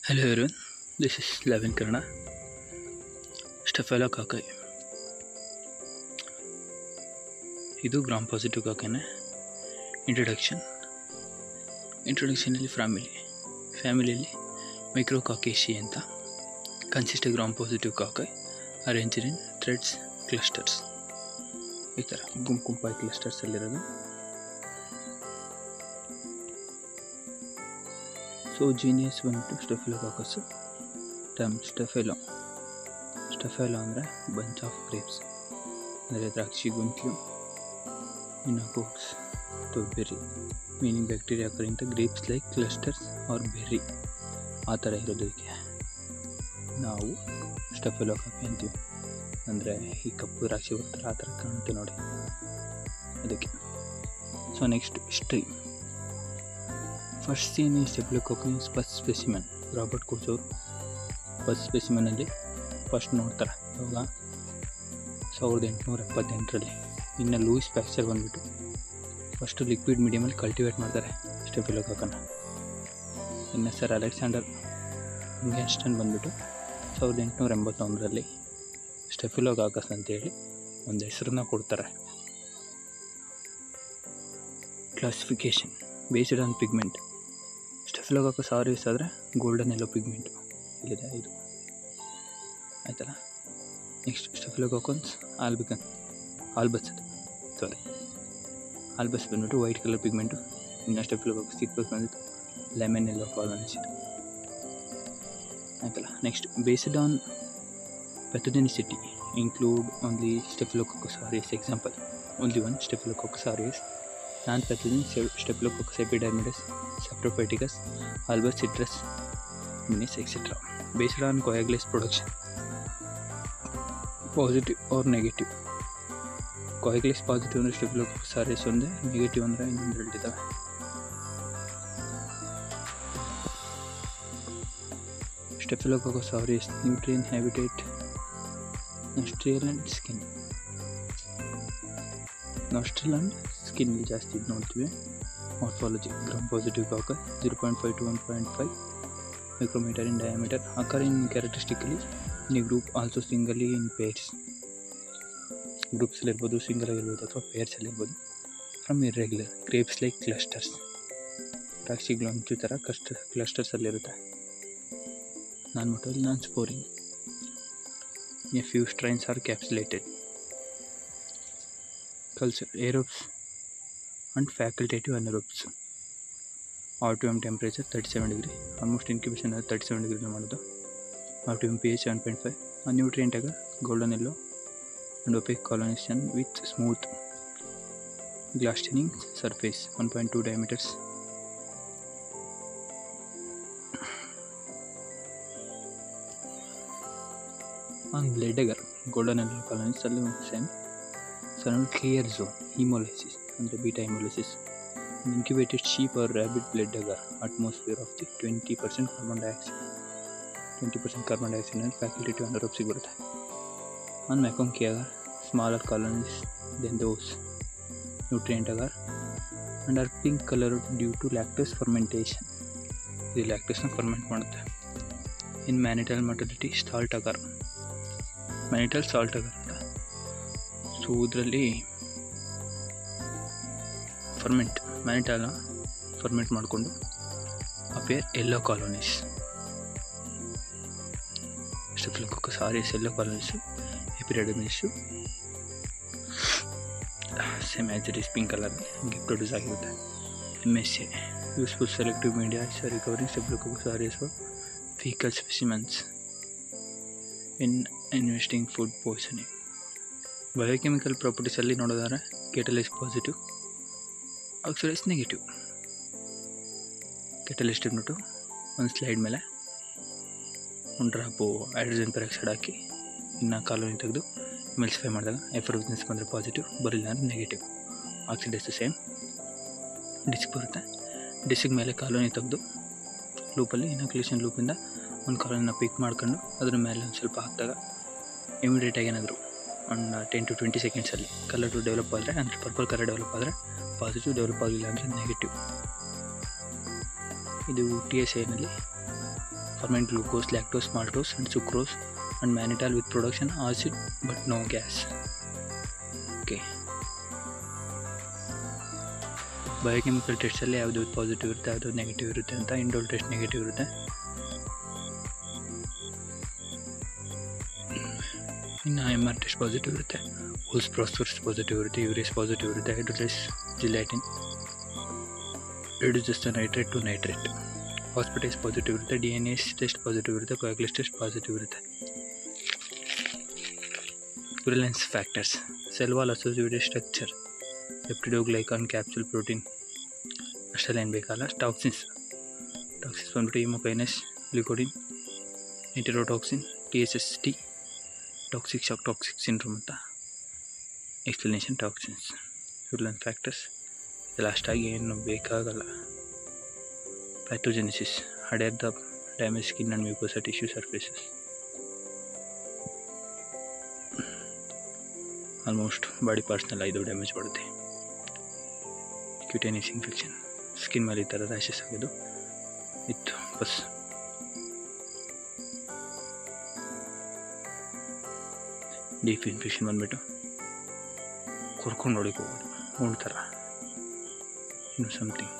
Hello everyone, this is Lavin Karna, Staphylococcus. ಇದು gram positive ಕಾಕನ introduction ಅಲ್ಲಿ ಫ್ಯಾಮಿಲಿಯಲ್ಲಿ ಮೈಕ್ರೋಕಾಕೇಶಿ ಅಂತ consist gram positive cocci arranged in threads clusters. ಈ ಥರ ಗುಂಪಾಗಿ ಕ್ಲಸ್ಟರ್ಸ್ ಅಲ್ಲಿರೋದು. ಸೊ ಜೀನಿಯಸ್ ಬಂದ್ಬಿಟ್ಟು ಸ್ಟೆಫಿಲೋಕಾಕಸ್. ಟರ್ಮ್ ಸ್ಟೆಫೆಲೋ ಅಂದರೆ ಬಂಚ್ ಆಫ್ ಗ್ರೇಪ್ಸ್, ಅಂದರೆ ದ್ರಾಕ್ಷಿ ಗುಂಪು. ಇನ್ನು coccus to berry, meaning bacteria occurring the grapes like clusters are berry. ಆ ಥರ ಇರೋದಕ್ಕೆ ನಾವು ಸ್ಟೆಫಿಲೋಕಾಕಿ ಅಂತೀವಿ. ಅಂದರೆ ಈ ಕಪ್ಪು ದ್ರಾಕ್ಷಿ ಬರ್ತಾರೆ ಆ ಥರ ಕಾಣುತ್ತೆ ನೋಡಿ, ಅದಕ್ಕೆ. So next history. First seen ಈ staphylococcus first specimen. Robert Koch ಅವರು ಫಸ್ಟ್ ಸ್ಪೆಸಿಮೆನಲ್ಲಿ ಫಸ್ಟ್ ನೋಡ್ತಾರೆ ಇವಾಗ 1878ರಲ್ಲಿ. ಇನ್ನು ಲೂಯಿಸ್ ಪ್ಯಾಸ್ಚರ್ ಬಂದುಬಿಟ್ಟು ಫಸ್ಟು ಲಿಕ್ವಿಡ್ ಮೀಡಿಯಮಲ್ಲಿ ಕಲ್ಟಿವೇಟ್ ಮಾಡ್ತಾರೆ ಸ್ಟೆಫಿಲೋಕಾಕನ್ನ. ಇನ್ನು ಸರ್ ಅಲೆಕ್ಸಾಂಡರ್ ಇಂಗೆನ್ಸ್ಟನ್ ಬಂದುಬಿಟ್ಟು 1881ರಲ್ಲಿ ಸ್ಟೆಫಿಲೋಕಾಕಸ್ ಅಂತೇಳಿ ಒಂದು ಹೆಸರನ್ನ ಕೊಡ್ತಾರೆ. Classification based on pigment. Staphylococcus aureus ಆದರೆ ಗೋಲ್ಡನ್ ಯೆಲ್ಲೋ ಪಿಗ್ಮೆಂಟು ಇಲ್ಲಿದೆ, ಇದು ಆಯ್ತಲ್ಲ. ನೆಕ್ಸ್ಟ್ ಸ್ಟೆಫಿಲೋಕಾಕಸ್ ಆಲ್ಬಸ್ ಬಂದ್ಬಿಟ್ಟು ವೈಟ್ ಕಲರ್ ಪಿಗ್ಮೆಂಟು. ಇನ್ನು ಸ್ಟೆಫಿಲೋಕಾಕಸ್ ಸಿಕ್ಬಸ್ ಬಂದಿತ್ತು ಲೆಮನ್ ಯೆಲ್ಲೋ ಕಾಲೋನಿಸ್ ಇದು, ಆಯ್ತಲ್ಲ. Next based on pathogenicity include only Staphylococcus aureus. Example, only one Staphylococcus aureus. Non-pathogen Staphylococcus epidermidis, Saprophyticus, Albus citrus, minis, etc. Based on coagulase production, positive or negative. Coagulase positive ಅಂದರೆ Staphylococcus aureus ಒಂದೇ, negative ಅಂದರೆ ಇನ್ನೊಂದರಲ್ಲಿ ಇದ್ದಾವೆ. Staphylococcus aureus nutrient habitat nostril and skin. nostril and skin ಜಾಸ್ತಿ ಇದು ನೋಡ್ತೀವಿ. Morphology gram positive Cox 0.5 to 1.5 micrometer in diameter, occurring characteristically in a group, also singly in pairs. ಗ್ರೂಪ್ಸಲ್ಲಿ ಇರ್ಬೋದು, ಸಿಂಗಲ್ ಆಗಿರ್ಬೋದು ಅಥವಾ ಪೇರ್ಸಲ್ಲಿ from irregular grapes like clusters. ದ್ರಾಕ್ಷಿಗಳು ಹಂಚು ಥರ ಕ್ಲಸ್ಟರ್ಸಲ್ಲಿರುತ್ತೆ. Non motile non sporing. A few strains are capsulated. Culture aerobes and facultative anaerobes. Optimum temperature 37 degree. Almost incubation at 37 degree ಮಾಡೋದು. Optimum pH 7.5. A nutrient agar golden yellow and opaque colonization with smooth glastening surface 1.2 diameters. On blade agar golden yellow colonies ಅಲ್ಲಿ same. Surround clear zone haemolysis ಅಂದರೆ beta haemolysis. Incubated sheep or rabbit blood agar atmosphere of the 20% carbon dioxide ಅಂದರೆ facultative ಅನರೋಬ್ಸಿಗೆ ಬರುತ್ತೆ. On MacConkey agar smaller colonies than those nutrient agar and are pink colour due to lactose fermentation. ಇದು ಲ್ಯಾಕ್ಟೋಸ್ನ ferment ಮಾಡುತ್ತೆ. ಇನ್ ಮ್ಯಾನಿಟಲ್ motility salt ಅಗರ್ ಅಂತ. So ಇದರಲ್ಲಿ ಮ್ಯಾನಿಟಲ್ನ ferment ಮಾಡಿಕೊಂಡು appear yellow colonies. Staphylococcus aureus yellow colonies, epidermis same as it is pink colour produce ಆಗಿರುತ್ತೆ. MSA useful selective media is recovering Staphylococcus aureus for faecal specimens in investing food poisoning. Biochemical ಪ್ರಾಪರ್ಟೀಸಲ್ಲಿ ನೋಡೋದಾದ್ರೆ catalase positive, oxidase negative. Catalase ಇಟ್ಬಿಟ್ಟು ಒಂದು slide ಮೇಲೆ ಒಂದು drop hydrogen peroxide ಹಾಕಿ ಇನ್ನು colony ತೆಗೆದು ಎಮಲ್ಸಿಫೈ ಮಾಡಿದಾಗ ಎಫರ್ವಿಸ್ನೆಸ್ ಬಂದರೆ ಪಾಸಿಟಿವ್, ಬರಲಿಲ್ಲ ಅಂದರೆ ನೆಗೆಟಿವ್. ಆಕ್ಸಿಡೈಸು ಸೇಮ್. ಡಿಸ್ಕ್ ಬರುತ್ತೆ, ಡಿಸ್ಕ್ ಮೇಲೆ ಕಾಲೋನಿ ತೆಗೆದು ಲೂಪಲ್ಲಿ ಇನಾಕ್ಯುಲೇಷನ್ ಲೂಪಿಂದ ಒಂದು ಕಾಲೋನಿನ ಪಿಕ್ ಮಾಡ್ಕೊಂಡು ಅದ್ರ ಮೇಲೆ ಒಂದು ಸ್ವಲ್ಪ ಹಾಕಿದಾಗ ಇಮಿಡಿಯೇಟಾಗಿ ಏನಾದರೂ ಒಂದು 10 to 20 ಸೆಕೆಂಡ್ಸಲ್ಲಿ ಕಲರ್ ಡೆವಲಪ್ ಆದರೆ, ಅಂದರೆ ಪರ್ಪಲ್ ಕಲರ್ ಡೆವಲಪ್ ಆದರೆ ಪಾಸಿಟಿವ್, ಡೆವಲಪ್ ಆಗಲಿಲ್ಲ ಅಂದರೆ ನೆಗೆಟಿವ್. ಇದು TSAನಲ್ಲಿ ferment glucose, lactose, maltose and sucrose and mannitol with production acid but no gas. Okay. Biochemical ಟೆಸ್ಟಲ್ಲಿ ಯಾವುದು ಪಾಸಿಟಿವ್ ಇರುತ್ತೆ, ಯಾವುದು ನೆಗೆಟಿವ್ ಇರುತ್ತೆ ಅಂತ. ಇಂಡೋಲ್ ಟೆಸ್ಟ್ ನೆಗೆಟಿವ್ ಇರುತ್ತೆ. ಇನ್ನು MR ಟೆಸ್ಟ್ ಪಾಸಿಟಿವ್ ಇರುತ್ತೆ. ಹೋಲ್ಸ್ ಪ್ರಾಸ್ಪರ್ಸ್ ಪಾಸಿಟಿವ್ ಇರುತ್ತೆ. ಯೂರಿಯಸ್ ಪಾಸಿಟಿವ್ ಇರುತ್ತೆ. Hydrolyse gelatin reduces the nitrate to nitrate. Phosphatase positive ಇರುತ್ತೆ. DNA ಟೆಸ್ಟ್ ಪಾಸಿಟಿವ್ ಇರುತ್ತೆ. ಕೋಯಾಗ್ಯುಲೇಸ್ ಟೆಸ್ಟ್ ಪಾಸಿಟಿವ್ ಇರುತ್ತೆ. Virulence factors, cell wall associated structure, peptidoglycan, capsule protein ಅಷ್ಟೆಲ್ಲ ಏನು ಬೇಕಲ್ಲ. Toxins ಬಂದ್ಬಿಟ್ಟು ಹಿಮೋಕೈನಸ್, ಗ್ಲುಕೋಡಿನ್, enterotoxin, TSST, toxic shock, toxic syndrome ಅಂತ ಎಕ್ಸ್ಪ್ಲನೇಷನ್ ಟಾಕ್ಸಿನ್ಸ್. ವಿರುಲೆನ್ಸ್ ಫ್ಯಾಕ್ಟರ್ಸ್ ಇದೆಲ್ಲ ಅಷ್ಟಾಗಿ ಏನು ಬೇಕಾಗಲ್ಲ. Pathogenesis, adhere the damage skin and ಮ್ಯೂಕೋಸಾ tissue surfaces. Almost body ಪಾರ್ಟ್ಸ್ನೆಲ್ಲ ಇದು ಡ್ಯಾಮೇಜ್ ಮಾಡುತ್ತೆ. ಕ್ಯೂಟೇನಿಯಸ್ ಇನ್ಫೆಕ್ಷನ್, ಸ್ಕಿನ್ ಮೇಲೆ ಈ ಥರ ರ್ಯಾಷಸ್ ಆಗೋದು ಇತ್ತು. ಬಸ್ ಡೀಪ್ ಇನ್ಫೆಕ್ಷನ್ ಬಂದುಬಿಟ್ಟು ಕೊರ್ಕೊಂಡು ಹೊಡಿಗೆ ಹೋಗೋದು, ನೋಡ್ತಾರ. ಇನ್ನು ಸಮಥಿಂಗ್,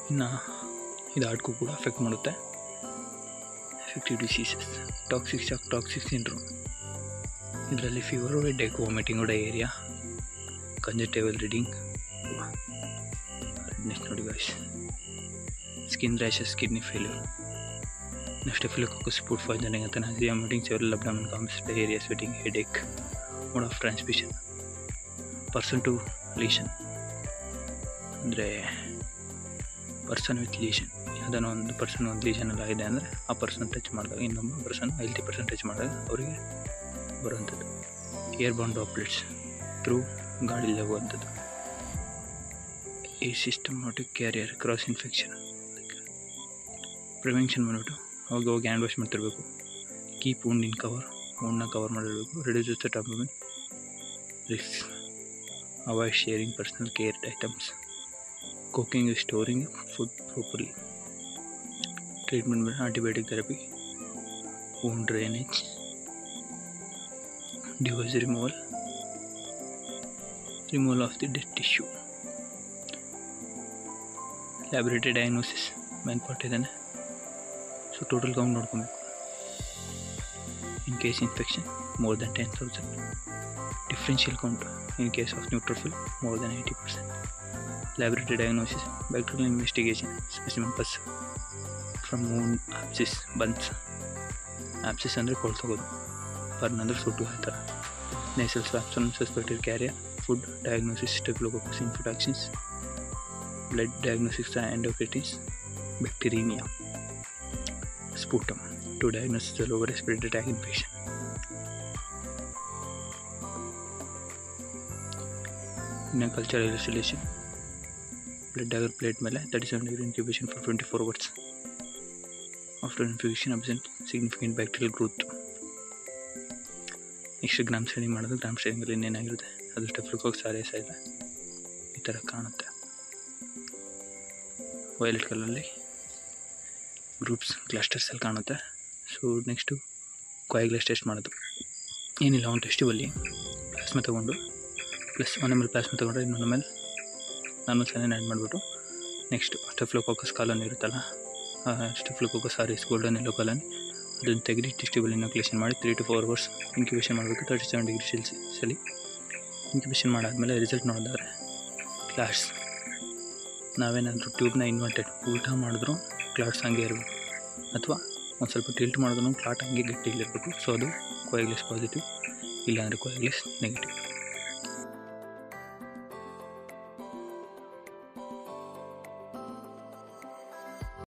ಇನ್ನು ಇದು ಹಾರ್ಟ್ಗೂ ಕೂಡ ಅಫೆಕ್ಟ್ ಮಾಡುತ್ತೆ. Effective diseases, toxic shock, toxic syndrome. ಇದರಲ್ಲಿ fever, headache, vomiting, diarrhoea, conjunctival reading, redness ನೋಡಿ guys, skin rashes, kidney failure. Staphylococcus food poisoning ಅಂತ nausea, vomiting, several abdominal cramps, diarrhoea, sweating, headache, mode of transmission, person to lesion ಅಂದರೆ person with lesion. ಯಾವುದಾನ ಒಂದು person ಒಂದು ಲೀಷನಲ್ಲಿ ಆಗಿದೆ ಅಂದರೆ ಆ person touch ಮಾಡಿದಾಗ ಇನ್ನೊಬ್ಬ ಪರ್ಸನ್ ಹೆಲ್ತಿ ಪರ್ಸನ್ ಟಚ್ ಮಾಡಿದಾಗ ಅವರಿಗೆ ಬರುವಂಥದ್ದು. ಏರ್ ಬಾರ್ನ್ ಡ್ರಾಪ್ಲೆಟ್ಸ್ ಥ್ರೂ ಗಾಳಿಯಲ್ಲಿ ಹೋಗುವಂಥದ್ದು. ಈ systematic carrier cross infection. Prevention ಬಂದ್ಬಿಟ್ಟು ಅವಾಗ ಹೋಗಿ ಹ್ಯಾಂಡ್ ವಾಶ್ ಮಾಡ್ತಿರ್ಬೇಕು. ಕೀಪ್ ವೂಂಡ್ ಇನ್ ಕವರ್, ವೂಂಡ್ನ ಕವರ್ ಮಾಡಿರಬೇಕು. Reduce the top risk. Avoid sharing personal care items. Cooking, storing food properly. Treatment ಬಂದು antibiotic therapy, wound drainage, device removal of the dead tissue. Laboratory diagnosis main part ಇದ್ದಾನೆ. So total count ನೋಡ್ಕೊಬೇಕು. In case infection more than 10,000. Differential count in case of neutrophil more then 80%. Laboratory diagnosis, bacterial investigation, specimen pus from wound, abscess, burns. Abscess ಅಂದರೆ ಕೊಳ್ತೋಗೋದು, burn ಅಂದರೆ ಸುಟ್ಟು ಆ ಥರ. Nasal swabs from suspected carrier. Food diagnosis, Staphylococcus infections. Blood diagnosis, endocarditis, bacteria. Sputum to diagnosis the lower respiratory tract infection. ಇನ್ನು cultural isolation, blood agar plate ಮೇಲೆ 37 degree incubation for 24 hours. After infusion absent significant bacterial growth. Next gram study ಮಾಡೋದು. Gram ಸ್ಟಡಿಂಗಲ್ಲಿ ಇನ್ನೇನಾಗಿರುತ್ತೆ ಅದು ಸ್ಟೆಫಿಲೋಕೋಕಸ್ aureus ಇದೆ, ಈ ಥರ ಕಾಣುತ್ತೆ. Violet ಕಲರಲ್ಲಿ groups, clusters ಅಲ್ಲಿ ಕಾಣುತ್ತೆ. ಸೊ ನೆಕ್ಸ್ಟು ಕೋಯಾಗ್ಯುಲೇಸ್ ಟೆಸ್ಟ್ ಮಾಡೋದು. ಏನಿಲ್ಲ, ಒಂದು ಟೆಸ್ಟ್ ಟ್ಯೂಬಲ್ಲಿ ಪ್ಲಾಸ್ಮಾ ತೊಗೊಂಡು ಪ್ಲಸ್ 1 ml ಪ್ಲಾಸ್ಮಾ ತೊಗೊಂಡ್ರೆ ಇನ್ನೊಂದು ml ನಾನು ಸೆಲೆನ್ ಆ್ಯಡ್ ಮಾಡಿಬಿಟ್ಟು ನೆಕ್ಸ್ಟ್ ಸ್ಟೆಫಿಲೋಕೋಕಸ್ ಕಾಲೋನಿ ಇರುತ್ತಲ್ಲ, ಸ್ಟೆಫಿಲೋಕೋಕಸ್ ಆರಿಯಸ್ ಗೋಲ್ಡನ್ ಎಲ್ಲೋ ಕಾಲೋನಿ, ಅದನ್ನು ತೆಗೆದು ಟೆಸ್ಟ್ ಟ್ಯೂಬಲ್ಲಿ ಇನೋಕ್ಯುಲೇಷನ್ ಮಾಡಿ 3 to 4 hours ಇನ್ಕ್ಯುಬೇಷನ್ ಮಾಡಬೇಕು. 37 degree ಸೆಲ್ಸಿಯಸ್ಸಲ್ಲಿ ಇನ್ಕ್ಯುಬೇಷನ್ ಮಾಡಾದಮೇಲೆ ರಿಸಲ್ಟ್ ನೋಡಿದ್ರೆ ಕ್ಲಾಟ್ಸ್, ನಾವೇನಾದರೂ ಟ್ಯೂಬ್ನ ಇನ್ವರ್ಟೆಡ್ ಉಲ್ಟಾ ಮಾಡಿದ್ರು ಕ್ಲಾಟ್ಸ್ ಹಂಗೆ ಇರಬೇಕು, ಅಥವಾ ಒಂದು ಸ್ವಲ್ಪ ಟಿಲ್ಟ್ ಮಾಡಿದ್ರು ಕ್ಲಾಟ್ ಹಂಗೆ ಗಟ್ಟಿಲಿರಬೇಕು. ಸೊ ಅದು ಕೋಯಾಗ್ಯುಲೇಸ್ ಪಾಸಿಟಿವ್, ಇಲ್ಲಾಂದರೆ ಕೋಯಾಗ್ಯುಲೇಸ್ ನೆಗೆಟಿವ್.